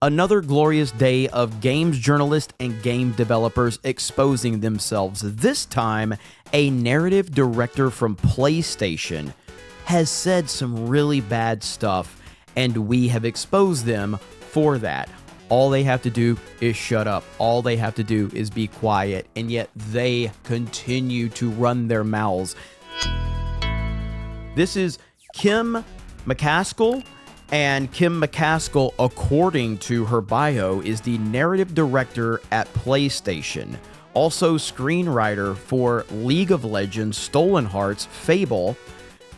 Another glorious day of games journalists and game developers exposing themselves. This time, a narrative director from PlayStation has said some really bad stuff, and we have exposed them for that. All they have to do is shut up. All they have to do is be quiet, and yet they continue to run their mouths. This is Kim McCaskill. And Kim McCaskill, according to her bio, is the narrative director at PlayStation. Also screenwriter for League of Legends, Stolen Hearts, Fable.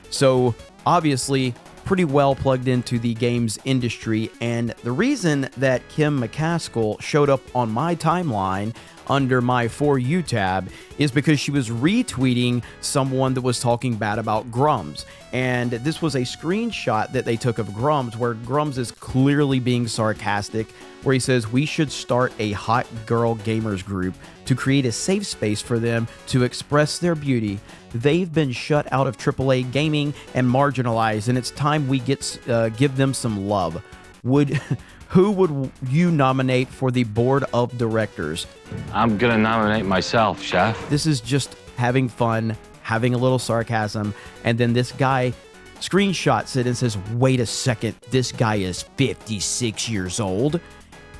So obviously pretty well plugged into the games industry. And the reason that Kim McCaskill showed up on my timeline under my For You tab is because she was retweeting someone that was talking bad about Grumps. And this was a screenshot that they took of Grumps, where Grumps is clearly being sarcastic, where he says, "We should start a hot girl gamers group to create a safe space for them to express their beauty. They've been shut out of AAA gaming and marginalized, and it's time we give them some love. Who would you nominate for the board of directors?" I'm gonna nominate myself, chef. This is just having fun, having a little sarcasm, and then this guy screenshots it and says, "Wait a second, this guy is 56 years old."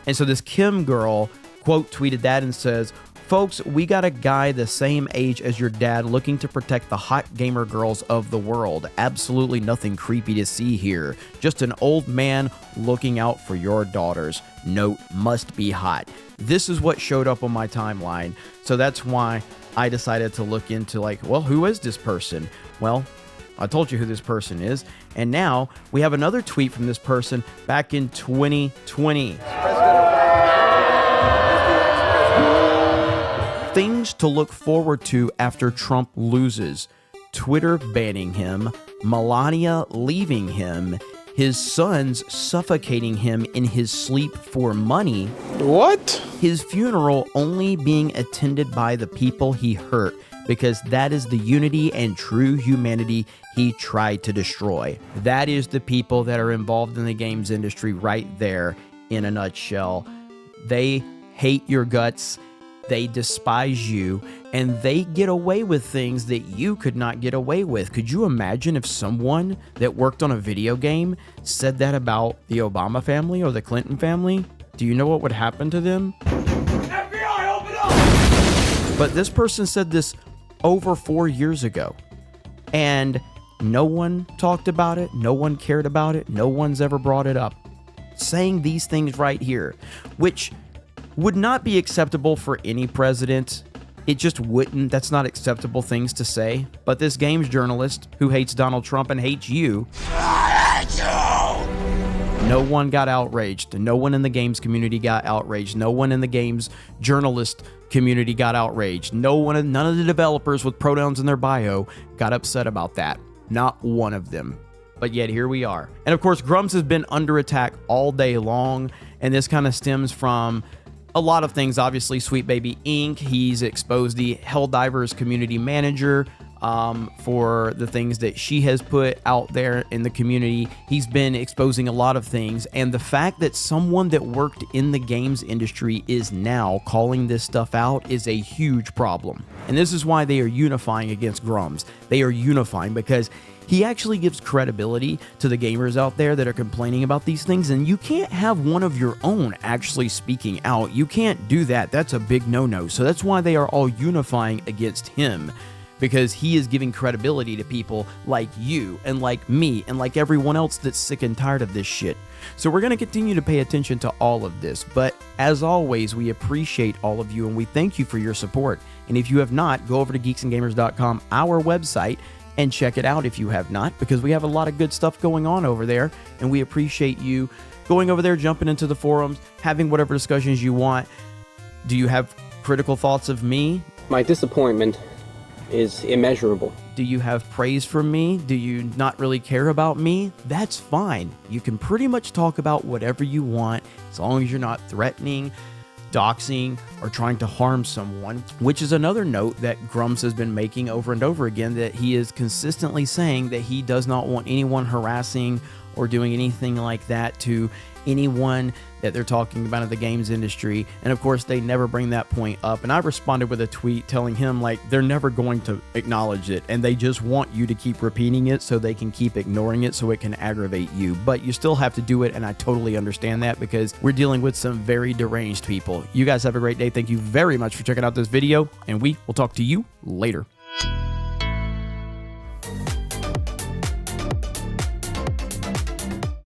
And so this Kim girl quote tweeted that and says, "Folks, we got a guy the same age as your dad looking to protect the hot gamer girls of the world. Absolutely nothing creepy to see here. Just an old man looking out for your daughters. Note, must be hot." This is what showed up on my timeline. So that's why I decided to look into, like, well, who is this person? Well, I told you who this person is. And now we have another tweet from this person back in 2020. Things to look forward to after Trump loses. Twitter banning him, Melania leaving him, his sons suffocating him in his sleep for money. What? His funeral only being attended by the people he hurt, because that is the unity and true humanity he tried to destroy. That is the people that are involved in the games industry right there in a nutshell. They hate your guts. They despise you, and they get away with things that you could not get away with. Could you imagine if someone that worked on a video game said that about the Obama family or the Clinton family? Do you know what would happen to them? FBI, open up! But this person said this over 4 years ago, and no one talked about it, no one cared about it, no one's ever brought it up. Saying these things right here, which would not be acceptable for any president. It just wouldn't. That's not acceptable things to say. But this games journalist who hates Donald Trump and hates you, no one got outraged. No one in the games community got outraged. No one in the games journalist community got outraged. None of the developers with pronouns in their bio got upset about that. Not one of them. But yet here we are. And of course, Grumps has been under attack all day long. And this kind of stems from a lot of things. Obviously, Sweet Baby Inc. He's exposed the Helldivers community manager for the things that she has put out there in the community. He's been exposing a lot of things. And the fact that someone that worked in the games industry is now calling this stuff out is a huge problem. And this is why they are unifying against Grumps. They are unifying because he actually gives credibility to the gamers out there that are complaining about these things, and you can't have one of your own actually speaking out. You can't do that. That's a big no-no. So that's why they are all unifying against him, because he is giving credibility to people like you and like me and like everyone else that's sick and tired of this shit. So we're going to continue to pay attention to all of this, but as always, we appreciate all of you and we thank you for your support. And if you have not, go over to geeksandgamers.com, our website, and check it out if you have not, because we have a lot of good stuff going on over there, and we appreciate you going over there, jumping into the forums, having whatever discussions you want. Do you have critical thoughts of me? My disappointment is immeasurable. Do you have praise from me? Do you not really care about me? That's fine. You can pretty much talk about whatever you want, as long as you're not threatening, doxing, or trying to harm someone, which is another note that Grumps has been making over and over again, that he is consistently saying that he does not want anyone harassing or doing anything like that to anyone that they're talking about in the games industry. And of course, they never bring that point up. And I responded with a tweet telling him, like, they're never going to acknowledge it, and they just want you to keep repeating it so they can keep ignoring it so it can aggravate you. But you still have to do it, and I totally understand that because we're dealing with some very deranged people. You guys have a great day. Thank you very much for checking out this video, and we will talk to you later.